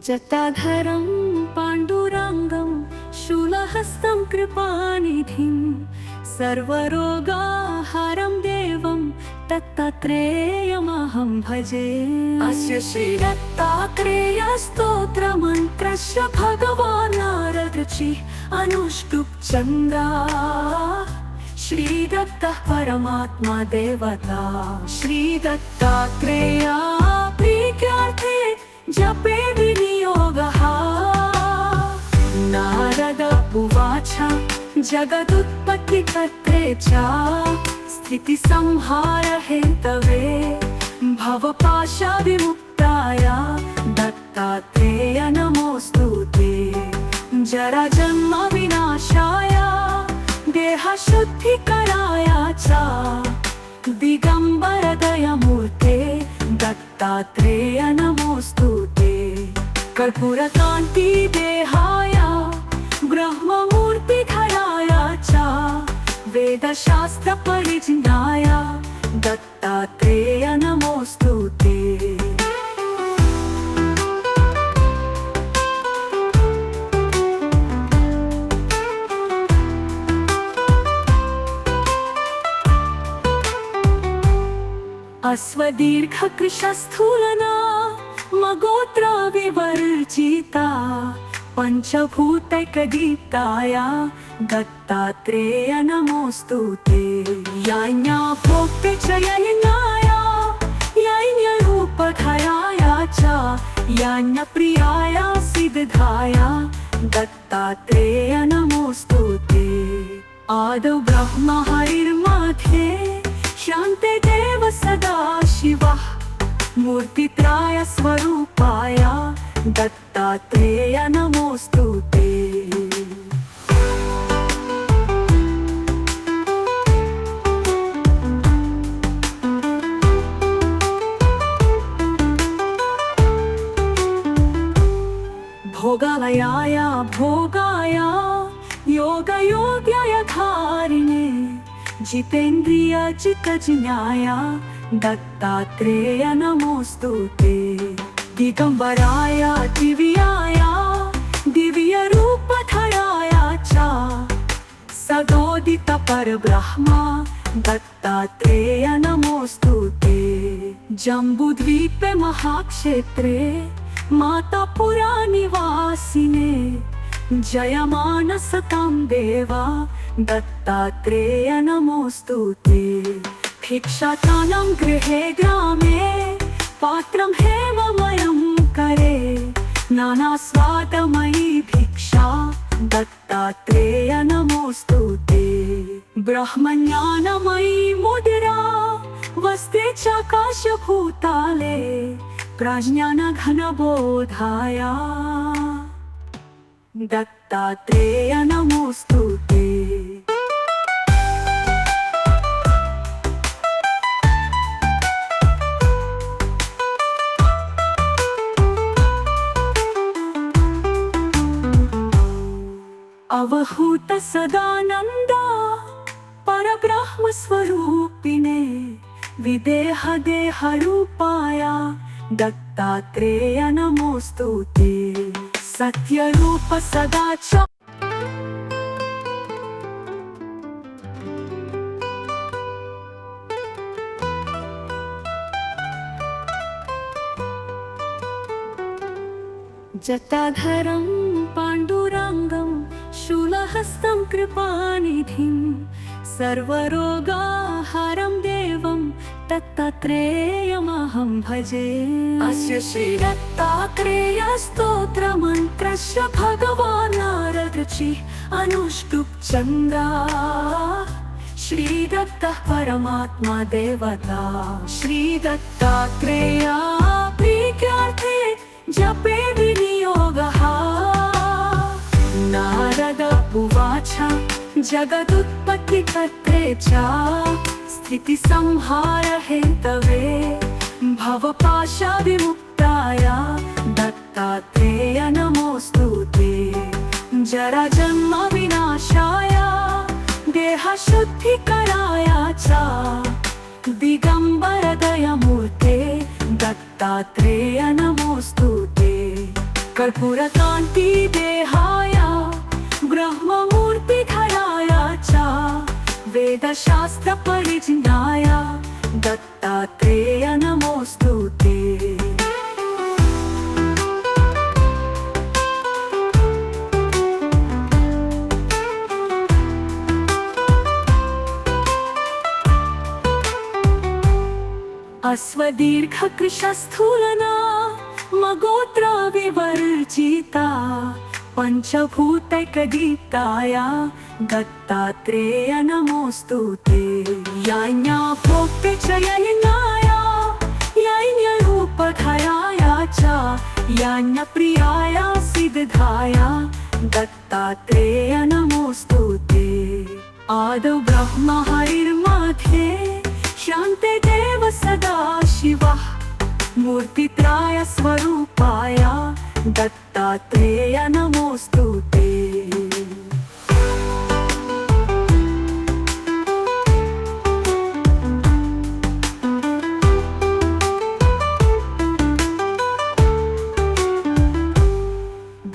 जटाधरं पाण्डुरङ्गं शूलहस्तं कृपानिधिं सर्वरोगाहारं देवं दत्तात्रेयमहं भजे। अस्य श्रीदत्तात्रेयस्तोत्रमन्त्रस्य भगवान् नारदऋषिः अनुष्टुप् छन्दः। श्रीदत्तः परमात्मा देवता। श्रीदत्तात्रेया प्रीत्यार्थे जपे विनियोगः। नारद उवाच जगदुत्पत्तिकर्त्रे च स्थितिसंहारहेतवे भवपाशविमुक्ताय दत्तात्रेय नमोऽस्तु ते। जराजन्मविनाशाय देहशुद्धिकराय च दिगम्बरदयमूर्ते दत्तात्रेय नमोऽस्तु ते। कर्पूरकान्तिदेहाय ब्रह्ममूर्तिधराय च वेदशास्त्रपरिज्ञाय दत्तात्रेय नमोऽस्तु ते। अश्वदीर्घकृशस्थूलना मगोत्र विवर्जिता पञ्चभूतैकदीप्ताय दत्तात्रेय नमोऽस्तु ते। याज्ञा भोक्ते च यज्ञाय यज्ञरूपधराय च यज्ञप्रियाय सिद्धाय दत्तात्रेय नमोऽस्तु ते। आदौ ब्रह्म हरिर्मध्ये शान्ते देव सदा शिवः मूर्तित्राय स्वरूपाय दत्तात्रेय नमोऽस्तु ते। भोगालयाय भोगाय योगयोग्याय धारिणे जितेन्द्रिय चित्तज्ञाय दत्तात्रेय नमोऽस्तु ते। दिगम्बराय दिव्याय दिव्यरूपधराय च सदोदित परब्रह्म दत्तात्रेय नमोऽस्तु ते। जम्बूद्वीपे महाक्षेत्रे मातापुरा निवासिने जयमानसतां देवा दत्तात्रेय नमोऽस्तु ते। भिक्षाटानं गृहे ग्रामे पात्रं हेममयं करे नानास्वादमयी भिक्षा दत्तात्रेय नमोऽस्तु ते। ब्रह्मज्ञानमयी मुद्रा वस्ते चाकाशभूताले प्रज्ञानघनबोधाय दत्तात्रेय नमोऽस्तु ते। अवहूत सदानंद परब्रह्म स्वरूपिणे विदेह देह रूपाय दत्तात्रेय नमोऽस्तु ते। सत्यरूप सदा च जटाधरं पाण्डुरङ्गं शूलहस्तं कृपानिधिं सर्वरोगाहारं देवं दत्तात्रेयमहं भजे। अस्य श्रीदत्तात्रेयस्तोत्रमन्त्रस्य भगवान् नारदऋषिः अनुष्टुप् छन्दः। श्रीदत्तः परमात्मा देवता। श्रीदत्तात्रेया प्रीत्यार्थे जपे विनियोगः। नारद उवाच जगदुत्पत्तिकर्त्रे च स्थितिसंहारहेतवे भवपाशविमुक्ताय दत्तात्रेय नमोऽस्तु ते। जराजन्मविनाशाय देहशुद्धिकराय च दिगम्बरदयमूर्ते दत्तात्रेय नमोऽस्तु ते। कर्पूरकान्ति देहाय ब्रह्ममूर्तिधराय च वेदशास्त्र परिज्ञाय दत्तात्रेय नमोस्तुते। अश्वदीर्घकृशस्थूलना मगोत्र विवर्जिता पंचभूतैकदीप्ताय दत्तात्रेय नमोस्तुते। याज्ञा भोक्ते च यज्ञाय यज्ञरूपधराय च यज्ञप्रियाय सिद्धाय दत्तात्रेय नमोस्तुते। आदौ ब्रह्म हरिर्मध्ये शान्ते देव सदा शिवः मूर्तित्राय स्वरूपाय दत्तात्रेय नमोस्तुते।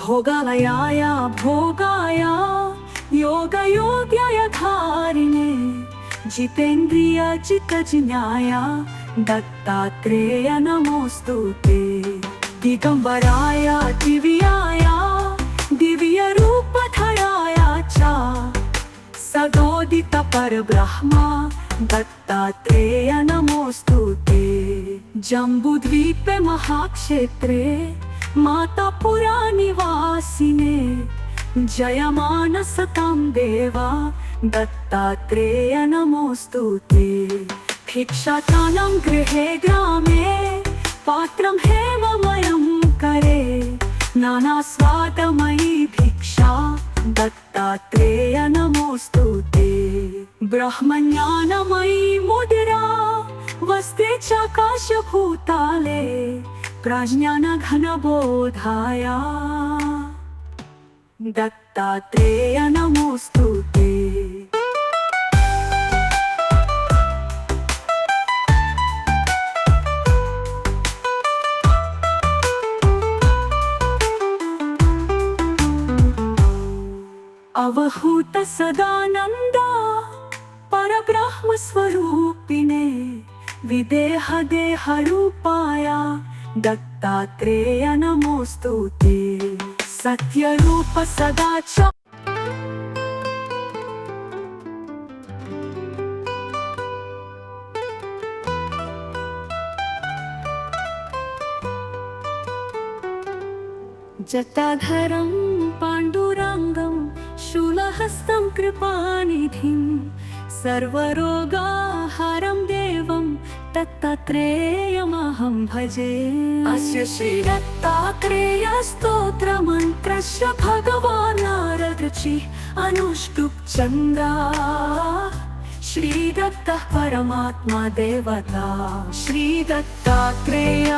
भोगालयाय भोगाय योगयोग्याय धारिणे जितेन्द्रिय चित्तज्ञाय दत्तात्रेय नमोस्तुते। दिगंबराय दिव्याय दिव्यरूपधराय च सदोदित परब्रह्म दत्तात्रेय नमोस्तुते। जम्बूद्वीपे महाक्षेत्रे मातापुरा निवासिने जयमान सतां देवा दत्तात्रेय नमोस्तुते। भिक्षाटानां गृहे ग्रामे पात्रं हेममयं करे नानास्वादमयी भिक्षा दत्तात्रेय नमोस्तुते। ब्रह्मज्ञानमयी मुद्रा वस्ते चाकाशभूताले प्रज्ञानघनबोधाय दत्तात्रेय नमोस्तुते। अवहूत सदानंदा परब्रह्म स्वरूपिणे विदेह देह रूपाय दत्तात्रेय नमोस्तुते। सत्यरूप सदा च जटाधरं पाण्डुरङ्गं शूलहस्तं कृपानिधिं सर्वरोगाहरं देवं दत्तात्रेयमहं भजे। अस्य श्रीदत्तात्रेय स्तोत्रमन्त्रस्य भगवान् नारदऋषिः अनुष्टुप् चन्द्रा श्रीदत्तः परमात्मा देवता। श्रीदत्तात्रेय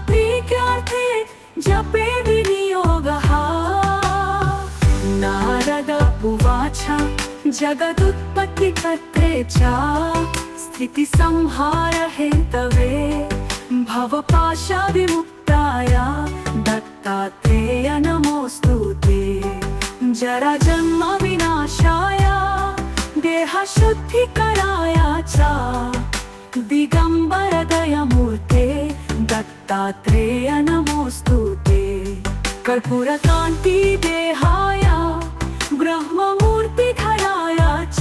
प्रीत्यार्थे जपे विनियोगः। नारद उवाच जगदुत्पत्तिकर्त्रे च स्थितिसंहार हेतवे भवपाशविमुक्ताय दत्तात्रेय नमोस्तुते। जराजन्म विनाशाय देहशुद्धिकराय च दिगंबर दयामूर्ते दत्तात्रेय नमोस्तुते। कर्पूरकान्ति देहाय ब्रह्ममूर्तिधराय च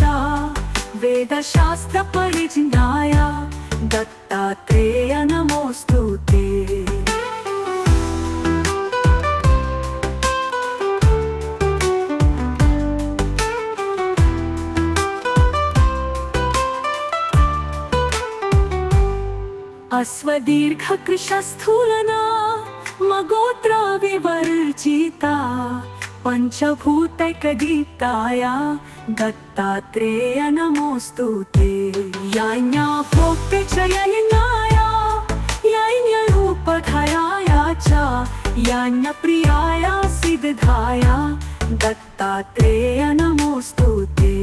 वेदशास्त्र परिज्ञाय दत्तात्रेय नमोस्तुते। अश्वदीर्घकृशस्थूलना मगोत्र विवर्जिता पंचभूतैकदीप्ताय दत्तात्रेय नमोस्तुते। याज्ञा भोक्ते च यज्ञाय यज्ञरूपधराय च यज्ञप्रियाय सिद्धाय दत्तात्रेय नमोस्तुते।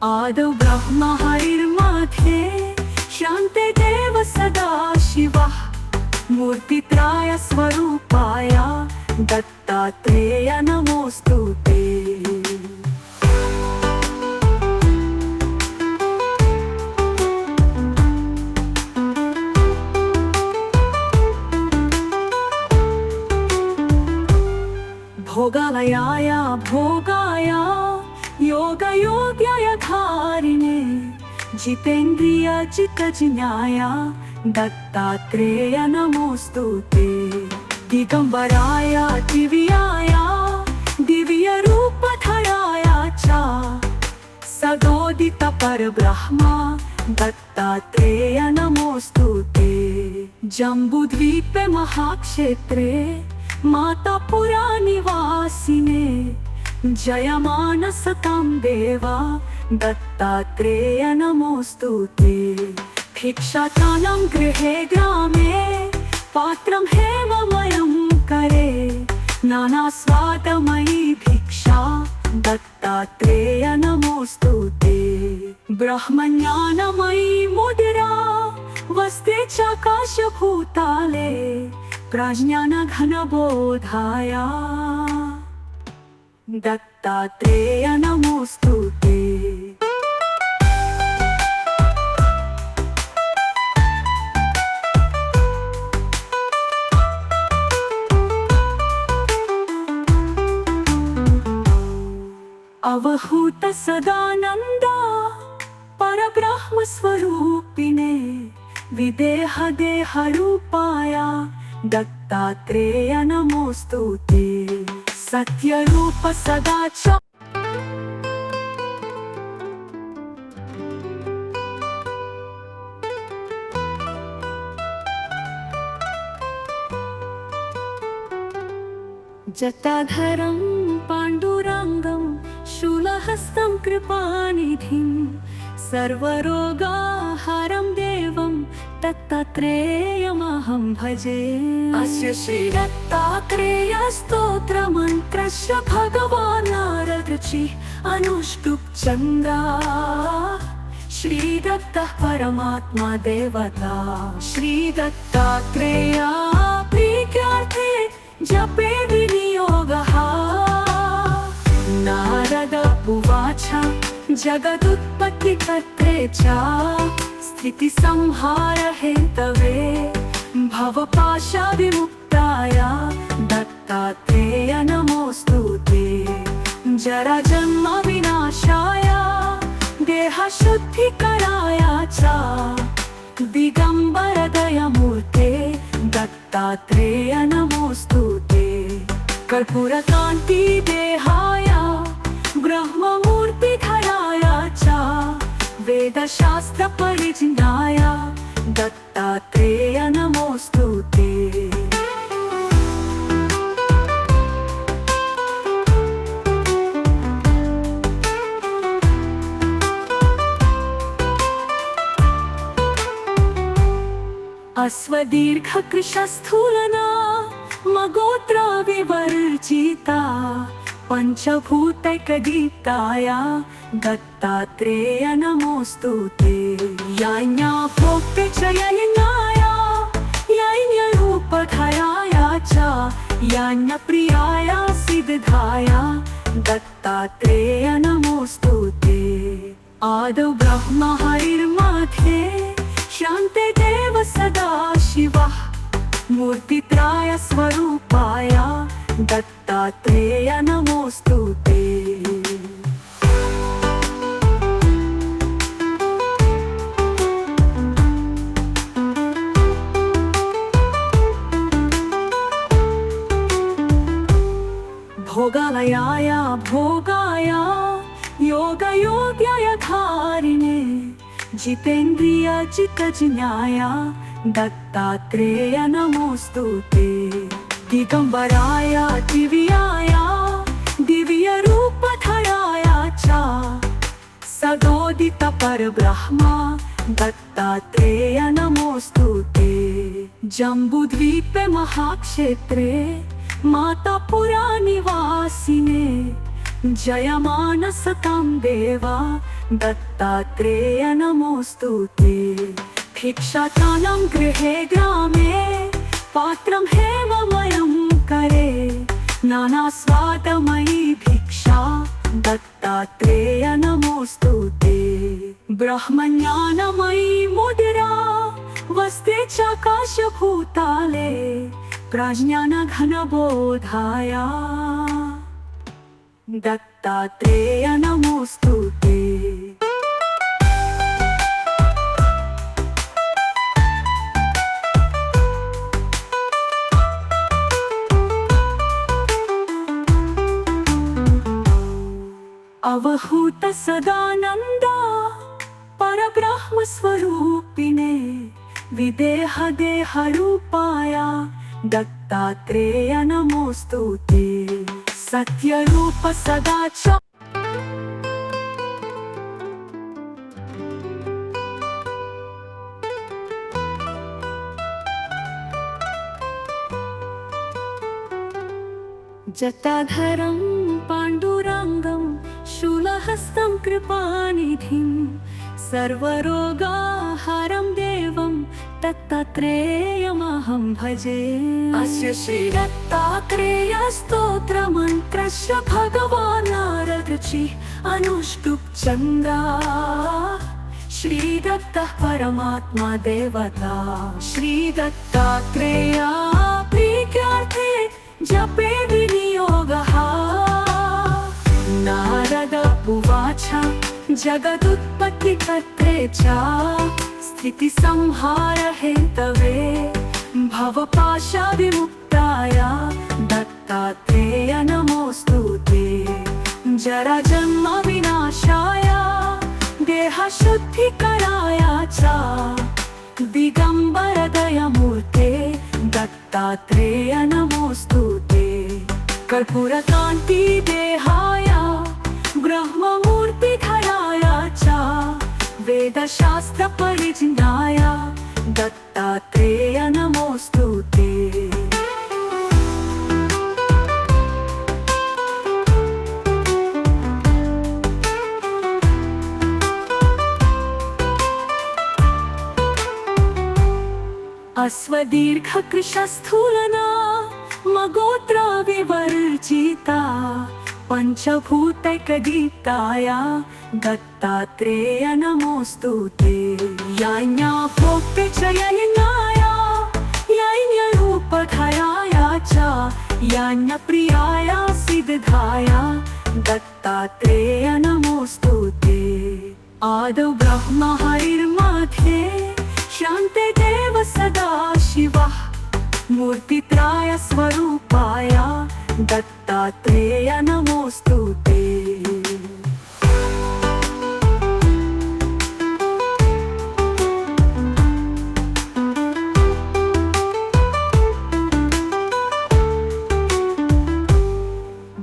आदौ ब्रह्म हरिर्मध्ये शान्ते देव सदा शिवः मूर्तित्राय स्वरूपाय दत्तात्रेय नमोस्तुते। भोगालयाय भोगाय योगयोग्याय धारिणे जितेन्द्रिय चित्तजिज्ञाय दत्तात्रेय नमोस्तुते। दिगंबराय दिव्याय दिव्यरूपधराय च सदोदित परब्रह्म दत्तात्रेय नमोस्तुते। जम्बूद्वीपे महाक्षेत्रे मातापुरा निवासिने जयमान सतां देवा दत्तात्रेय नमोस्तुते। भिक्षाटानं गृहे ग्रामे पात्रं हेममयं करे नानास्वादमयी भिक्षा दत्तात्रेय नमोस्तुते। ब्रह्मज्ञानमयी मुद्रा वस्ते चाकाशभूताले प्रज्ञानघनबोधाय दत्तात्रेय नमोस्तुते। अवहूत सदानंद परब्रह्म स्वरूपिणे विदेह देह रूपाय दत्तात्रेय नमोस्तुते। सत्य रूप सदाच जटाधरं पाण्डुरङ्गं शूलहस्तं कृपानिधिं सर्वरोगाहरं देवं दत्तात्रेयमहं भजे। अस्य श्री दत्तात्रेय स्तोत्रमन्त्रस्य भगवान् नारदऋषिः अनुष्टुप् चन्द्रा श्री दत्तः परमात्मा देवता। श्री दत्तात्रेय प्रीत्यार्थे जपे विनियोगः। नारद उवाच जगदुत्पत्तिकर्त्रे च स्थितिसंहार हेतवे भवपाशविमुक्ताय दत्तात्रेय नमोस्तुते। जराजन्म विनाशाय देहशुद्धिकराय च दिगंबर दयामूर्ते दत्तात्रेय नमोस्तुते। कर्पूरकान्ति देहाय ब्रह्ममूर्तिधराय च वेदशास्त्र परिज्ञाय दत्तात्रेय नमोस्तुते। अश्वदीर्घकृशस्थूलना मगोत्र विवर्जिता पंचभूतैकदीप्ताय दत्तात्रेय नमोस्तुते। याज्ञा भोक्ते च यज्ञाय यज्ञरूपधराय च यज्ञप्रियाय सिद्धाय दत्तात्रेय नमोस्तुते। आदौ ब्रह्म हरिर्मध्ये शान्ते देव सदा शिवः मूर्तित्राय स्वरूपाय दत्तात्रेय नमोस्तुते। भोगालयाय भोगाय योगयोग्याय धारिणे जितेन्द्रिय चित्तजिज्ञाय दत्तात्रेय नमोस्तुते। दिगंबराय दिव्याय दिव्यरूपधराय च सदोदित परब्रह्म दत्तात्रेय नमोस्तुते। जम्बूद्वीपे महाक्षेत्रे मातापुरा निवासिने जयमान सतां देवा दत्तात्रेय नमोस्तुते। भिक्षाटानं गृहे ग्रामे पात्रं हेममयं करे नाना स्वादमयी भिक्षा दत्तात्रेय नमोस्तुते। ब्रह्मज्ञानमयी मुद्रा वसते चाकाशभूताले प्रज्ञानघनबोधाय दत्तात्रेय नमोस्तुते। अवहूत सदानंदा परब्रह्म स्वरूपिणे विदेह देह रूपाय दत्तात्रेय नमोस्तुते। सत्य रूप सदाचार जटाधरं पाण्डुरङ्गं शूलहस्तं कृपानिधिं सर्वरोगाहरं देवं दत्तात्रेयमहं भजे। अस्य श्रीदत्तात्रेयस्तोत्रमन्त्रस्य भगवान् नारदऋषिः अनुष्टुप् छन्दः। श्रीदत्तः परमात्मा देवता श्रीदत्तात्रेय प्रीत्यार्थे जपे विनियोगः। नारद उवाच जगदुत्पत्तिकर्त्रे च स्थितिसंहार हेतवे भवपाशविमुक्ताय दत्तात्रेय नमोस्तुते। जराजन्म विनाशाय देहशुद्धिकराय च दिगंबर दयामूर्ते दत्तात्रेय नमोस्तुते। कर्पूरकान्ति देहाय ब्रह्ममूर्तिधराय च वेदशास्त्र परिज्ञाय दत्तात्रेय नमोस्तुते। अश्वदीर्घकृशस्थूलना मगोत्र विवर्जिता पंचभूतैकदीप्ताय दत्तात्रेय नमोस्तुते। याज्ञा भोक्ते च यज्ञाय यज्ञरूपधराय च यज्ञप्रियाय सिद्धाय दत्तात्रेय नमोस्तुते। आदौ ब्रह्म हरिर्मध्ये शान्ते देव सदा शिवः मूर्तित्राय स्वरूपाय दत्तात्रेय नमोस्तुते।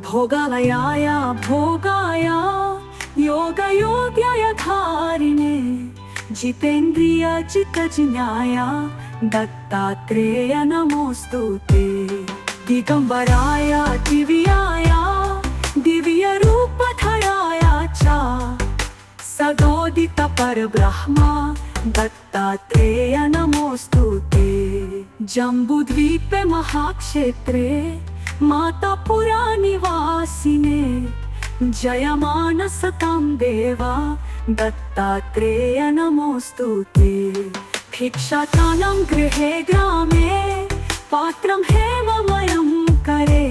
भोगालयाय भोगाय योगयोग्याय धारिणे जितेन्द्रिय चित्तज्ञाय दत्तात्रेय नमोस्तुते। दिगंबराय दिव्याय दिव्यरूपधराय च सदोदित परब्रह्म दत्तात्रेय नमोस्तुते। जम्बूद्वीपे महाक्षेत्रे मातापुरा निवासिने जयमान सतां देवा दत्तात्रेय नमोस्तुते। भिक्षाटानं गृहे ग्रामे पात्रं हेममयं करे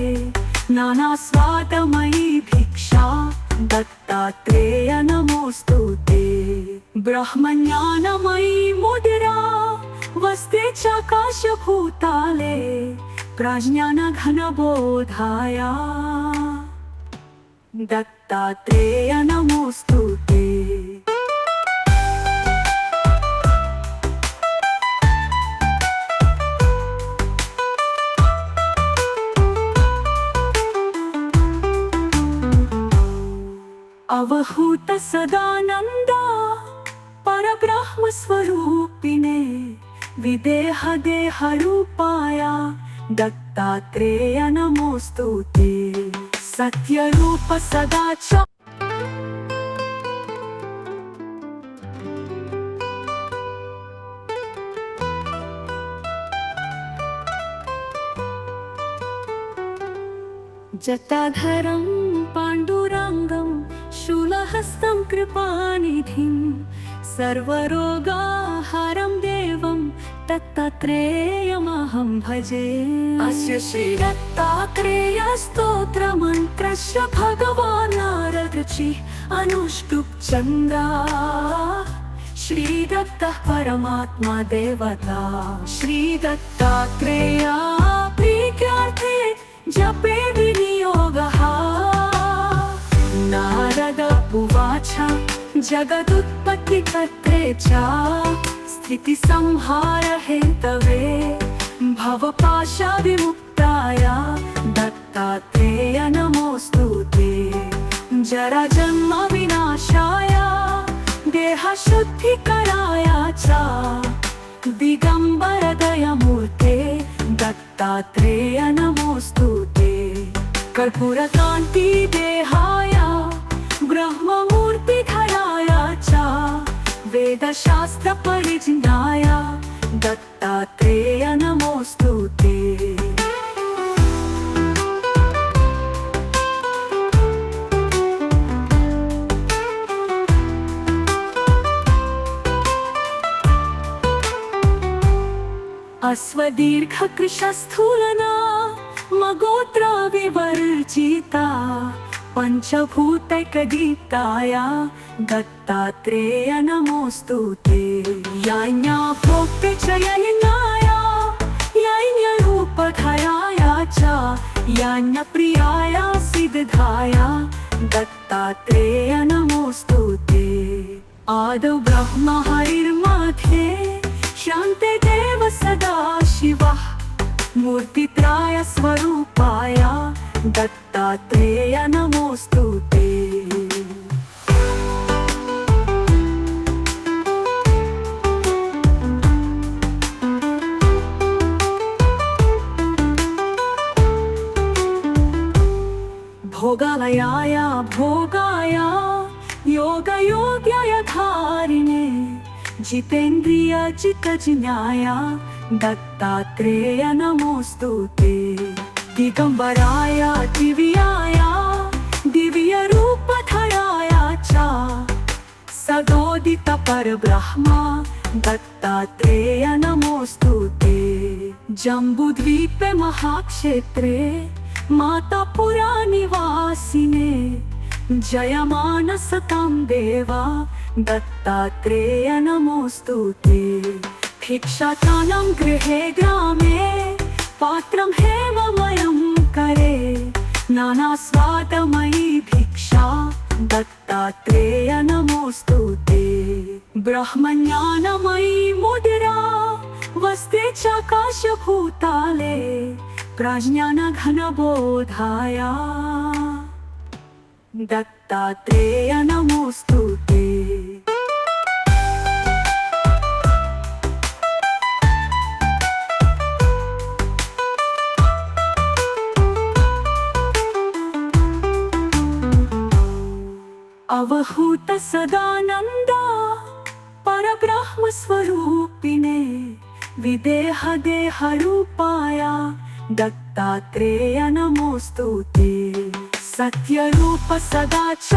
नाना स्वादमयी भिक्षा दत्तात्रेय नमोस्तुते। ब्रह्मज्ञानमयी मुद्रा वसते चाकाशभूताले प्रज्ञानघनबोधाय दत्तात्रेय नमोस्तुते। अवहूत सदानंदा परब्रह्म स्वरूपिणे विदेह देह रूपाय दत्तात्रेय नमोस्तुते। सत्य रूप सदाचार जटाधरं पाण्डुरङ्गं शूलहस्तं कृपानिधिं सर्वरोगाहारं देवं दत्तात्रेयमहं भजे। अस्य श्रीदत्तात्रेयस्तोत्रमन्त्रस्य भगवान् नारदऋषिः अनुष्टुप् छन्दः। श्रीदत्तः परमात्मा देवता। श्रीदत्तात्रेया प्रीत्यार्थे जपे विनियोगः। नारद उवाच जगदुत्पत्तिकर्त्रे च स्थितिसंहार हेतवे भवपाशविमुक्ताय दत्तात्रेय नमोऽस्तु ते। जराजन्म विनाशाय देहशुद्धिकराय च दिगम्बर दयामूर्ते दत्तात्रेय नमोऽस्तु ते। कर्पूरकान्ति देहाय ब्रह्ममूर्तिधराय च वेदशास्त्र परिज्ञाय दत्तात्रेय नमोऽस्तु ते। अश्वदीर्घकृशस्थूलना मगोत्र विवर्जिता पंचभूतैकदीप्ताय दत्तात्रेय नमोऽस्तु ते। याज्ञा भोक्ते च यज्ञाय यज्ञरूपधराय च यज्ञप्रियाय सिद्धाय दत्तात्रेय नमोऽस्तु ते। आदौ ब्रह्म हरिर्मध्ये शान्ते देव सदा शिवः मूर्तित्राय स्वरूपाय दत्तात्रेय नमोऽस्तु ते। भोगालयाय भोगाय योगयोग्याय धारिणे जितेन्द्रिय जितजिज्ञाय दत्तात्रेय नमोऽस्तु ते। दिगम्बराय दिव्याय दिव्यरूपधराय च सदोदित परब्रह्म दत्तात्रेय नमोऽस्तु ते। जम्बूद्वीपे महाक्षेत्रे मातापुरा निवासिने जयमान सतां देवा दत्तात्रेय नमोऽस्तु ते। भिक्षाटानां गृहे ग्रामे पात्रं हेममयं करे नानास्वादमयी भिक्षा दत्तात्रेय नमोऽस्तु ते। ब्रह्मज्ञानमयी मुद्रा वस्ते चाकाशभूताले प्रज्ञानघनबोधाय दत्तात्रेय नमोऽस्तु ते। अवहूत सदानंद परब्रह्म स्वरूपिणे विदेह देह रूपाय दत्तात्रेय नमोऽस्तु ते। सत्यरूप सदा च